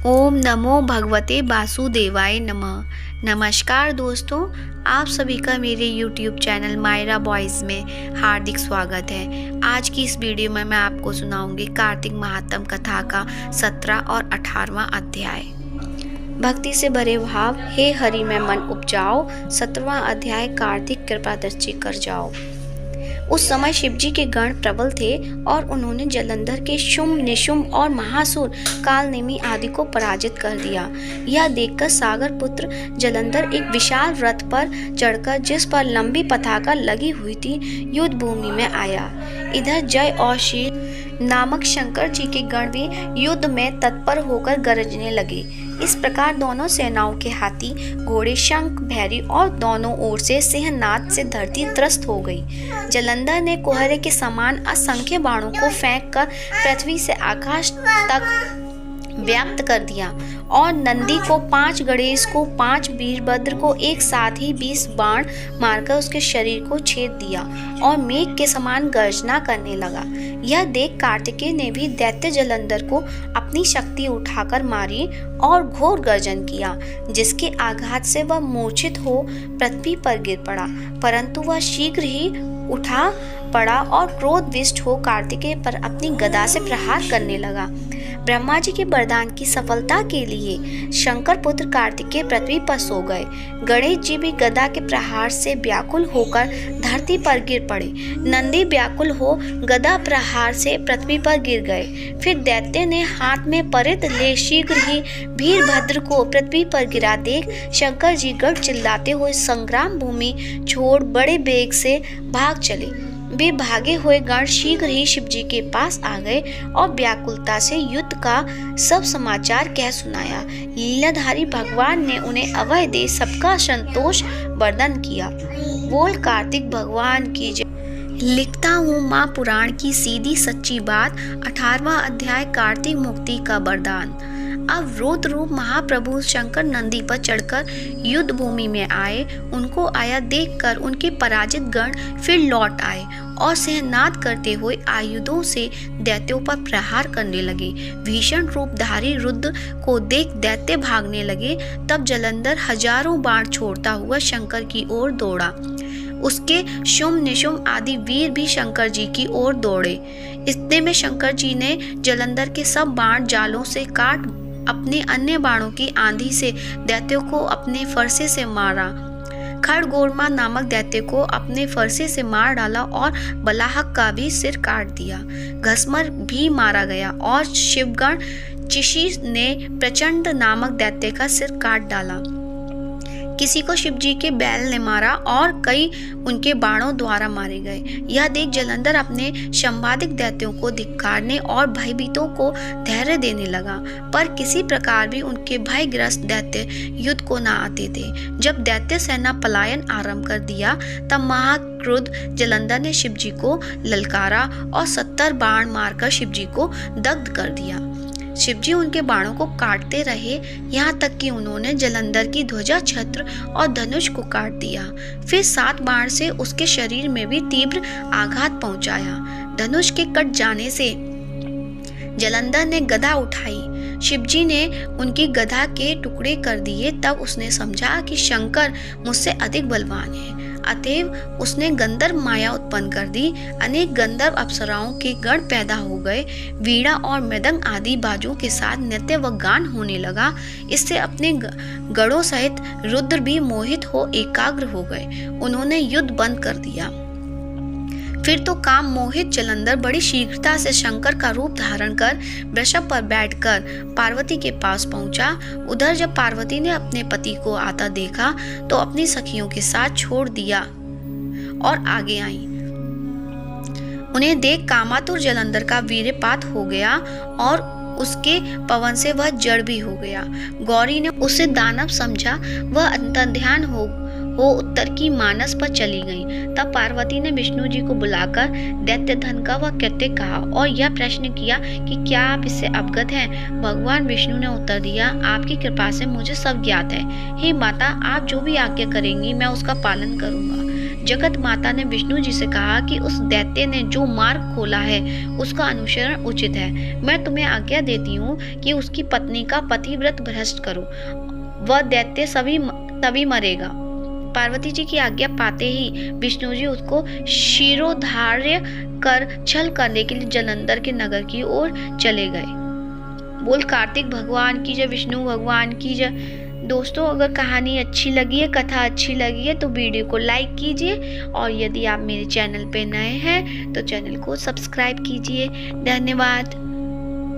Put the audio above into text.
ओम नमो भगवते वासुदेवाय नमः। नमस्कार दोस्तों, आप सभी का मेरे YouTube चैनल मायरा बॉयज़ में हार्दिक स्वागत है। आज की इस वीडियो में मैं आपको सुनाऊंगी कार्तिक महात्म कथा का 17 और 18वां अध्याय। भक्ति से भरे भाव, हे हरि में मन उपजाओ। 17वां अध्याय, कार्तिक कृपा दृष्टि कर जाओ। उस समय शिवजी के गण प्रबल थे और उन्होंने जलंधर के शुंभ, निशुंभ और महासुर, कालनेमी आदि को पराजित कर दिया। यह देखकर सागर पुत्र जलंधर एक विशाल रथ पर चढ़कर, जिस पर लंबी पताका लगी हुई थी, युद्ध भूमि में आया। इधर जय और शील नामक शंकर जी के गण भी युद्ध में तत्पर होकर गरजने लगे। इस प्रकार दोनों सेनाओं के हाथी, घोड़े, शंख, भैरी और दोनों ओर से सिंहनाद से धरती त्रस्त हो गई। जलंधर ने कुहरे के समान असंख्य बाणों को फेंककर पृथ्वी से आकाश तक व्याप्त कर दिया और नंदी को 5, गणेश को 5, वीरभद्र को एक साथ ही 20 बाण मारकर उसके शरीर को छेद दिया और मेघ के समान गर्जना करने लगा। यह देख कार्तिकेय ने भी दैत्य जलंधर को अपनी शक्ति उठाकर मारी और घोर गर्जन किया, जिसके आघात से वह मूर्छित हो पृथ्वी पर गिर पड़ा। परंतु वह शीघ्र ही उठा पड़ा और क्रोधविष्ट हो कार्तिकेय पर अपनी गदा से प्रहार करने लगा। ब्रह्मा जी के वरदान की सफलता के लिए शंकर पुत्र कार्तिकेय पृथ्वी पर सो गए। गणेश जी भी गदा के प्रहार से व्याकुल होकर धरती पर गिर पड़े। नंदी व्याकुल हो गदा प्रहार से पृथ्वी पर गिर गए। फिर दैत्य ने हाथ में परित ले शीघ्र ही वीरभद्र को पृथ्वी पर गिरा देख शंकर जी गढ़ चिल्लाते हुए संग्राम भूमि छोड़ बड़े वेग से भाग चले। वे भागे हुए गण शीघ्र ही शिवजी के पास आ गए और व्याकुलता से युद्ध का सब समाचार कह सुनाया। लीलाधारी भगवान ने उन्हें अभय दे सबका संतोष वर्धन किया। बोल कार्तिक भगवान की जय। लिखता हूँ माँ पुराण की सीधी सच्ची बात। 18वां अध्याय, कार्तिक मुक्ति का वरदान। अब रुद्र रूप महाप्रभु शंकर नंदी पर चढ़कर युद्ध भूमि में आए। उनको आया देखकर उनके पराजित गण फिर लौट आए और सिंहनाद करते हुए आयुधों से दैत्यों पर प्रहार करने लगे। भीषण रूपधारी रुद्र को देख दैत्य भागने लगे। तब जलंधर हजारों बाण छोड़ता हुआ शंकर की ओर दौड़ा। उसके शुंभ, निशुंभ आदि वीर भी शंकर जी की ओर दौड़े। इतने में शंकर जी ने जलंधर के सब बाण जालों से काट अपने अन्य बाणों की आंधी से दैत्यों को अपने फरसे से मारा। खड़गोरमा नामक दैत्य को अपने फरसे से मार डाला और बलाहक का भी सिर काट दिया। घसमर भी मारा गया और शिवगण चिशी ने प्रचंड नामक दैत्य का सिर काट डाला। किसी को शिवजी के बैल ने मारा और कई उनके बाणों द्वारा मारे गए। यह देख जलंधर अपने संवादिक दैत्यों को धिक्कारने और भयभीतों को धैर्य देने लगा, पर किसी प्रकार भी उनके भयग्रस्त दैत्य युद्ध को न आते थे। जब दैत्य सेना पलायन आरंभ कर दिया, तब महाक्रुद्ध जलंधर ने शिवजी को ललकारा और 70 बाण मारकर शिवजी को दग्ध कर दिया। शिवजी उनके बाणों को काटते रहे, यहाँ तक कि उन्होंने जलंधर की ध्वजा, छत्र और धनुष को काट दिया। फिर 7 बाण से उसके शरीर में भी तीव्र आघात पहुंचाया। धनुष के कट जाने से जलंधर ने गदा उठाई। शिवजी ने उनकी गदा के टुकड़े कर दिए। तब उसने समझा कि शंकर मुझसे अधिक बलवान है। अतएव उसने गंधर्व माया उत्पन्न कर दी। अनेक गंधर्व अप्सराओं के गण पैदा हो गए। वीणा और मृदंग आदि बाजों के साथ नृत्य व गान होने लगा। इससे अपने गणों सहित रुद्र भी मोहित हो एकाग्र हो गए। उन्होंने युद्ध बंद कर दिया। फिर तो काम मोहित जलंधर बड़ी शीघ्रता से शंकर का रूप धारण कर वृषभ पर बैठकर पार्वती के पास पहुंचा। उधर जब पार्वती ने अपने पति को आता देखा तो अपनी सखियों के साथ छोड़ दिया और आगे आई। उन्हें देख कामातुर जलंधर का वीर्यपात हो गया और उसके पवन से वह जड़ भी हो गया। गौरी ने उसे दानव समझा। वह अंतर्ध्यान हो उत्तर की मानस पर चली गई। तब पार्वती ने विष्णु जी को बुलाकर दैत्य धन का वह कृत्य कहा और यह प्रश्न किया कि क्या आप इससे अवगत हैं? भगवान विष्णु ने उत्तर दिया, आपकी कृपा से मुझे सब ज्ञात है। हे माता, आप जो भी आज्ञा करेंगी मैं उसका पालन करूंगा। जगत माता ने विष्णु जी से कहा कि उस दैत्य ने जो मार्ग खोला है उसका अनुसरण उचित है। मैं तुम्हें आज्ञा देती हूँ कि उसकी पत्नी का पतिव्रत भ्रष्ट करो, वह दैत्य तभी मरेगा। पार्वती जी की आज्ञा पाते ही विष्णु जी उसको शिरोधार्य कर छल करने के लिए जलंधर के नगर की ओर चले गए। बोल कार्तिक भगवान की जय, विष्णु भगवान की जय। दोस्तों, अगर कहानी अच्छी लगी है, कथा अच्छी लगी है तो वीडियो को लाइक कीजिए, और यदि आप मेरे चैनल पे नए हैं तो चैनल को सब्सक्राइब कीजिए। धन्यवाद।